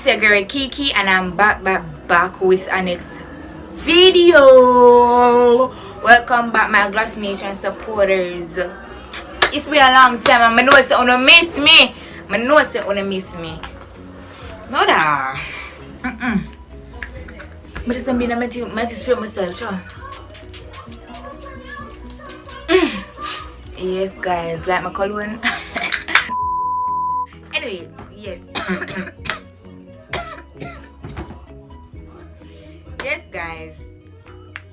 your girl Kiki, and I'm back with our next video. Welcome back, my Gloss Nation supporters. It's been a long time, and I know you wanna miss me. No da. But it's gonna be a spirit myself, sure. Yes, guys, like my cologne. Anyways, yes. Yes, guys.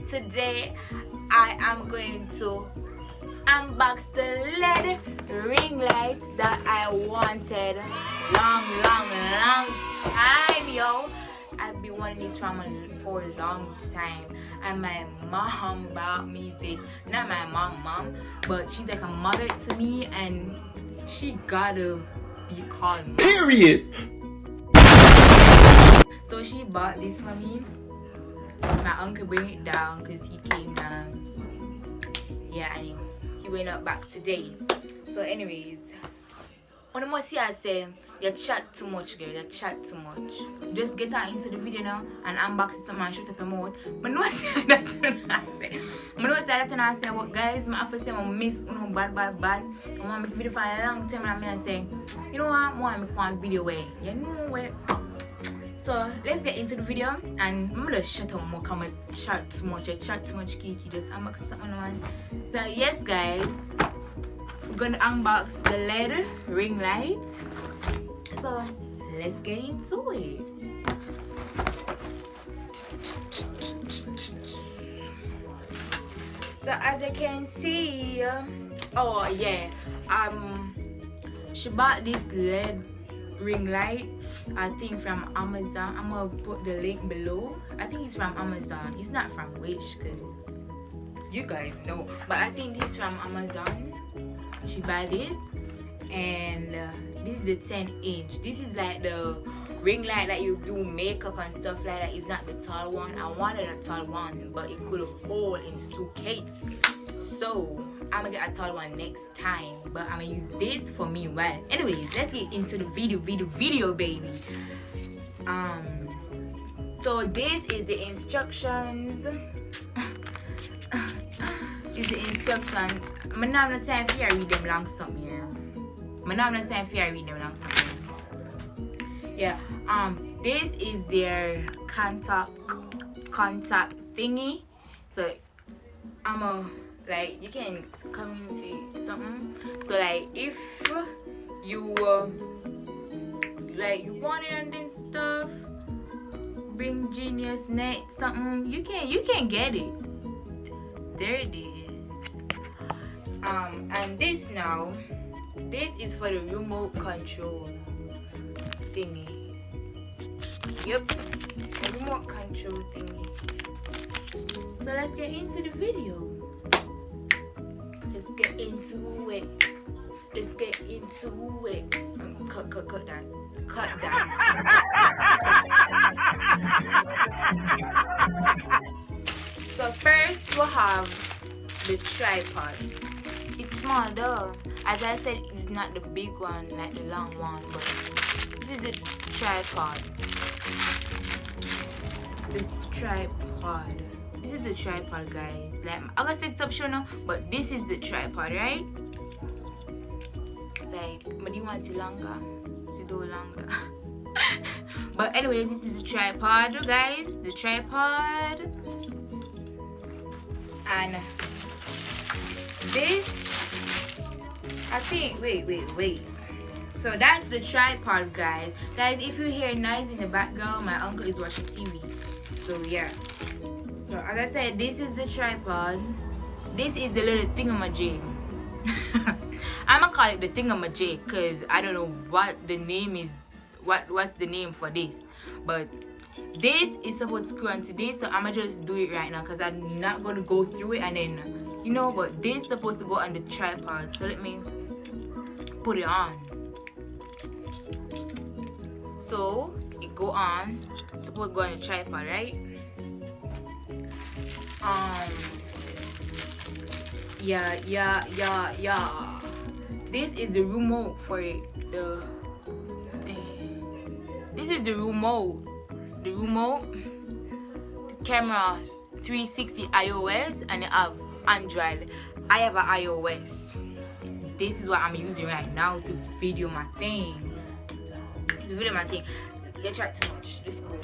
Today I am going to unbox the LED ring light that I wanted long time, yo. I've been wanting this for a long time, and my mom bought me this. Not my mom, but she's like a mother to me, and she gotta be called mom. Period. So she bought this for me. My uncle bring it down because he came down. Yeah, and he went up back today. So anyways, when I must see I say, you chat too much, girl. You chat too much. Just get out into the video now and unbox it and shut up your mouth. But no, I say that's what I say. I know that I say, well, guys, I have to say I miss bad. I want to make a video for a long time, and I say, you know what? I want to make one video where you know where. So let's get into the video, and I'm gonna shut up more. Come chat too much. I chat too much, Kiki. Just unbox something on. So yes, guys, we're gonna unbox the LED ring light. So let's get into it. So as you can see, oh yeah, she bought this LED ring light, I think from Amazon. I'm gonna put the link below. I think it's from Amazon. It's not from Wish, because you guys know, but I think this is from Amazon. She bought this, and this is the 10-inch. This is like the ring light that you do makeup and stuff like that. It's not the tall one. I wanted a tall one, but it could hold in the suitcase. So I'm gonna get a tall one next time, but I'm gonna use this for me. Well, anyways, let's get into the video, baby. So this is the instructions. Is the instruction. I'm not have no time for you to read them long something here. Yeah. This is their contact thingy. So I'm a like you can communicate something. So like if you like you want it and then stuff, bring genius next something, you can get it. There it is. And this is for the remote control thingy. Yep, the remote control thingy. So let's get into the video. Let's get into it. Cut that. So first we'll have the tripod. It's small though. As I said, it's not the big one, like the long one, but this is the tripod. This is the tripod, guys. Like I'm gonna set up show now, but this is the tripod, right? Like, but you want it longer? To do longer. But anyways, this is the tripod, guys. The tripod. And this, I think, wait. So that's the tripod, guys. Guys, if you hear noise in the background, my uncle is watching TV. So yeah. So as I said, this is the tripod. This is the little thingamajig. I'm gonna call it the thingamajig because I don't know what the name is. What's the name for this? But this is supposed to screw onto this, so I'ma just do it right now because I'm not gonna go through it and then but this is supposed to go on the tripod. So let me put it on. So it go on. It's supposed to go on the tripod, right? Yeah. This is the remote for it. This is the remote. The remote, the camera 360 iOS, and I have Android. I have an iOS. This is what I'm using right now to video my thing. You chat too much. Let's go.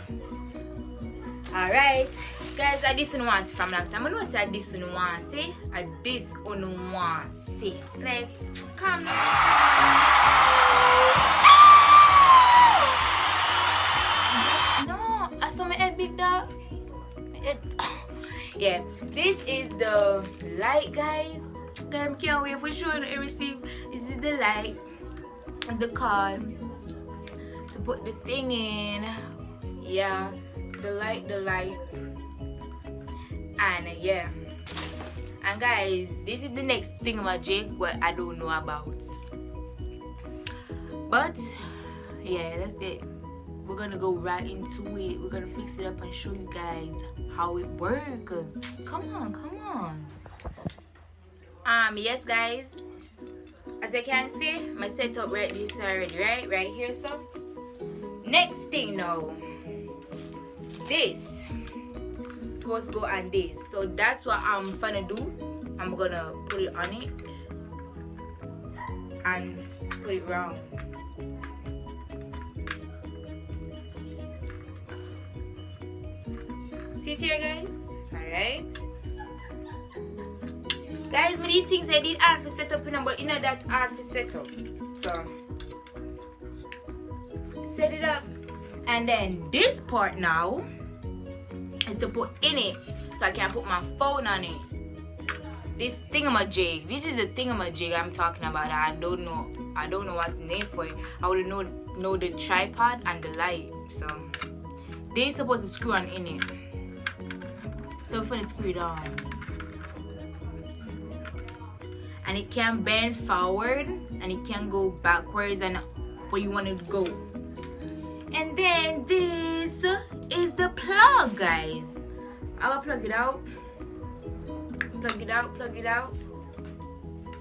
Alright. Guys, I this one from last time. I know say this one say. I this one say. Like, come now. No, I saw my head big dog. Yeah, this is the light, guys. I can't wait for showing everything. This is the light, the card to put the thing in. Yeah, the light, and yeah. And guys, this is the next thing about Jake what I don't know about. But yeah, that's it. We're gonna go right into it. We're gonna fix it up and show you guys how it works. Come on. Yes guys, as you can see, my setup right this already, right here. So next thing now, this supposed to go on this, so that's what I'm gonna do. I'm gonna put it on it and put it round. See it here, guys. Alright guys, many things I did hard for set up, but you know that hard for set up. So set it up, and then this part now is to put in it, so I can put my phone on it. This thingamajig. This is the thingamajig I'm talking about. I don't know what's the name for it. I would know the tripod and the light. So they're supposed to screw on in it. So we're gonna screw it on. And it can bend forward and it can go backwards and where you want it to go. And then this is the plug, guys. I'll plug it out,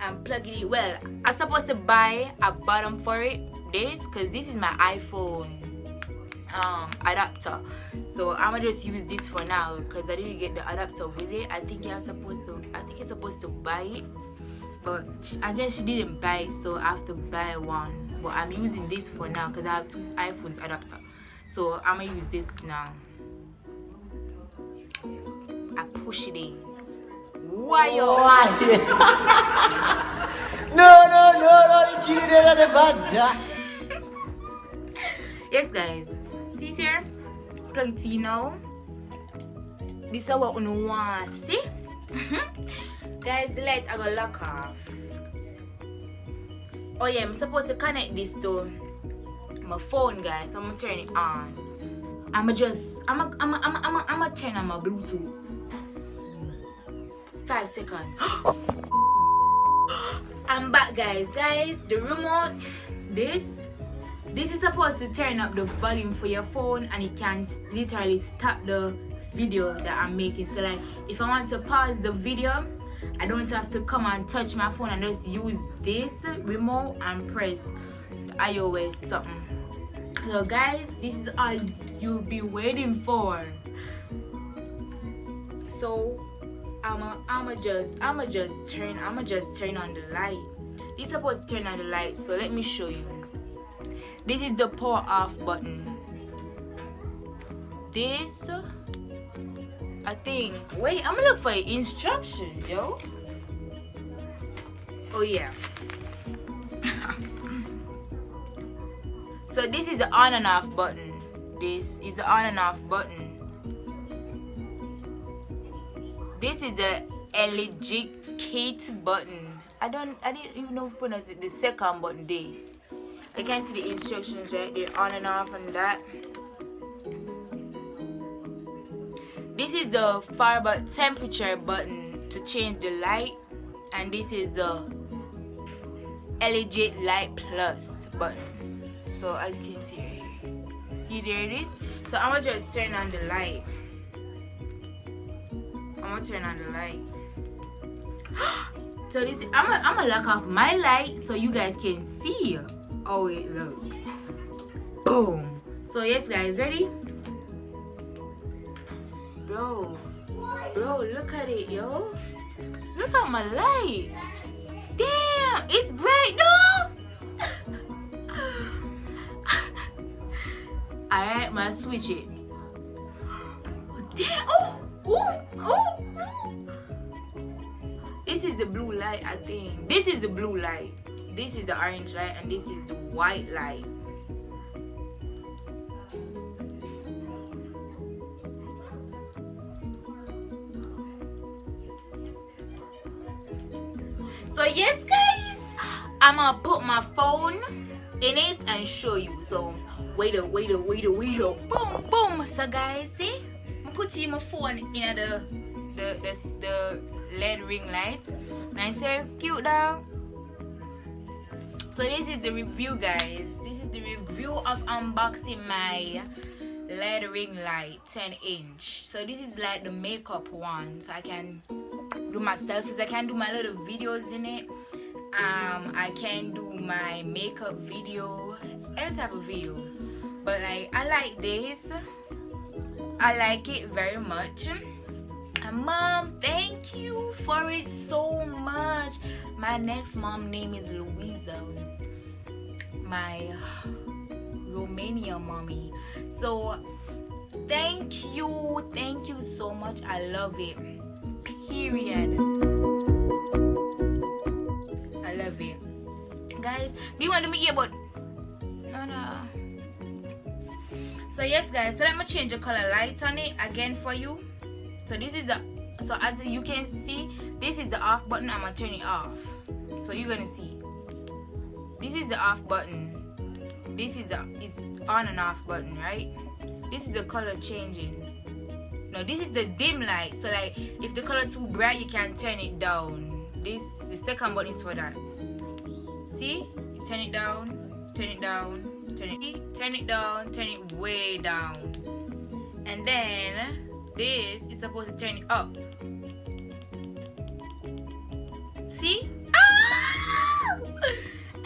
and plug it in. Well, I'm supposed to buy a bottom for it, because this is my iPhone adapter. So I'm gonna just use this for now because I didn't get the adapter with it. I think you're supposed to buy it, but I guess she didn't buy it, so I have to buy one. But I'm using this for now because I have two iPhones adapter. So I'm gonna use this now. I push it in. Why yo? No, yes guys, see here, plug it in now. This is what we want to see. Guys, the light I got lock off. Oh yeah, I'm supposed to connect this to my phone, guys. I'm gonna turn it on. I'ma turn on my Bluetooth. 5 seconds. I'm back, guys. The remote, this is supposed to turn up the volume for your phone, and it can literally stop the video that I'm making. So like, if I want to pause the video, I don't have to come and touch my phone and just use this remote and press the iOS something. So guys, this is all you'll be waiting for. So I'ma just turn on the light. This is supposed to turn on the light, so let me show you. This is the power off button. This, I think, wait, I'm gonna look for instructions, yo. Oh yeah. So this is the on and off button. This is the on and off button. This is the electric button. I didn't even know if pronounce the second button. This. I can see the instructions right there, on and off and that. This is the forward temperature button to change the light, and this is the LED light plus button. So as you can see right here, see there it is. So I'm gonna just turn on the light. So this I'm gonna lock off my light so you guys can see how it looks. Boom. So yes guys, ready? Bro, look at it, yo. Look at my light. Damn, it's bright though. Alright, I'm gonna switch it. Damn, oh. This is the blue light, I think. This is the blue light. This is the orange light, and this is the white light. So yes guys, I'm gonna put my phone in it and show you. So wait a boom. So guys, see, I'm putting my phone in the LED ring light, and I say cute down. So this is the review guys. This is the review of unboxing my LED ring light 10-inch. So this is like the makeup one, so I can do my selfies, I can do my little videos in it. I can do my makeup video, any type of video. But like, I like this. I like it very much. And mom, thank you for it so much. My next mom name is Louisa, my Romanian mommy. So thank you so much. I love it. Period. I love it. Guys, do you want to meet you about no. So yes guys, so let me change the color light on it again for you. So this is so as you can see, this is the off button. I'm gonna turn it off. So you're gonna see. This is the off button. This is is on and off button, right? This is the color changing. No, this is the dim light. So like if the color too bright, you can turn it down. The second button is for that. See? You turn it down, turn it down, turn it down, turn it way down. And then this is supposed to turn it up. See? Ah!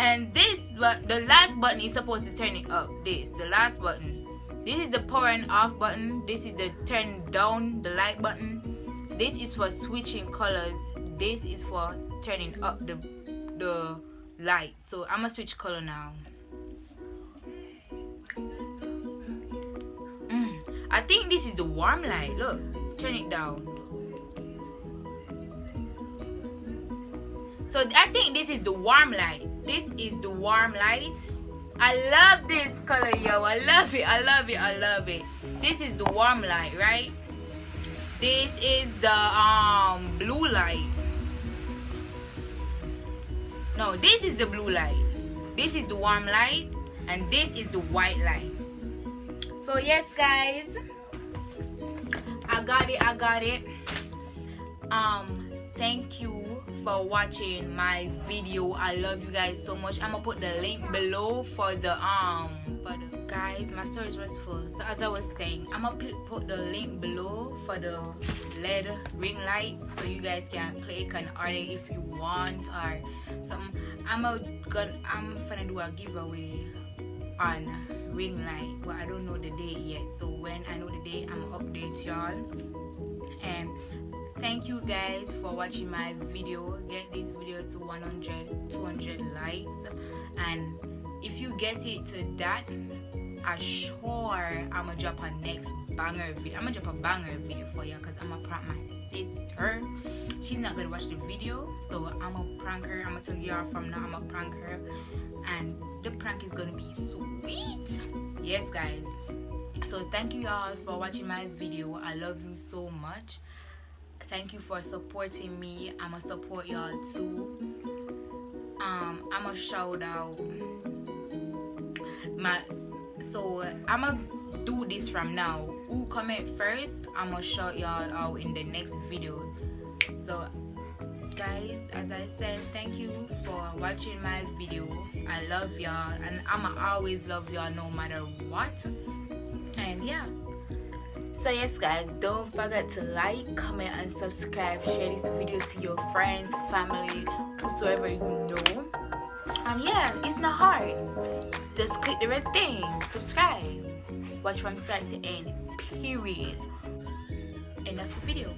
And this, but the last button is supposed to turn it up. The last button. This is the power and off button. This is the turn down the light button. This is for switching colors. This is for turning up the light. So I'm gonna switch color now. I think this is the warm light. Look, turn it down. So I think this is the warm light. This is the warm light. I love this color, yo. I love it. This is the warm light, right? This is the blue light. No, this is the blue light. This is the warm light, and this is the white light. So yes guys, I got it. Thank you for watching my video. I love you guys so much. I'm gonna put the link below for the guys, my storage was full. So as I was saying, I'm gonna put the link below for the LED ring light, so you guys can click and order if you want or something. I'm gonna do a giveaway on ring light, but I don't know the date yet. So when I know the date, I'm gonna update y'all. And thank you guys for watching my video. Get this video to 200 likes, and if you get it to that, I'm sure I'm gonna drop a next banger video. I'm gonna drop a banger video for you, because I'm gonna prank my sister. She's not gonna watch the video, so I'm gonna prank her. I'm gonna tell y'all from now, I'm gonna prank her, and the prank is gonna be sweet. Yes guys, so thank you y'all for watching my video. I love you so much. Thank you for supporting me. I'm gonna support y'all too. I'm gonna shout out so I'm gonna do this from now. Who comment first, I'm gonna shout y'all out in the next video. So guys, as I said, thank you for watching my video. I love y'all, and I'ma always love y'all no matter what. And yeah, so yes guys, don't forget to like, comment and subscribe. Share this video to your friends, family, whosoever you know. And yeah, it's not hard. Just click the red thing, subscribe. Watch from start to end, period. End of the video.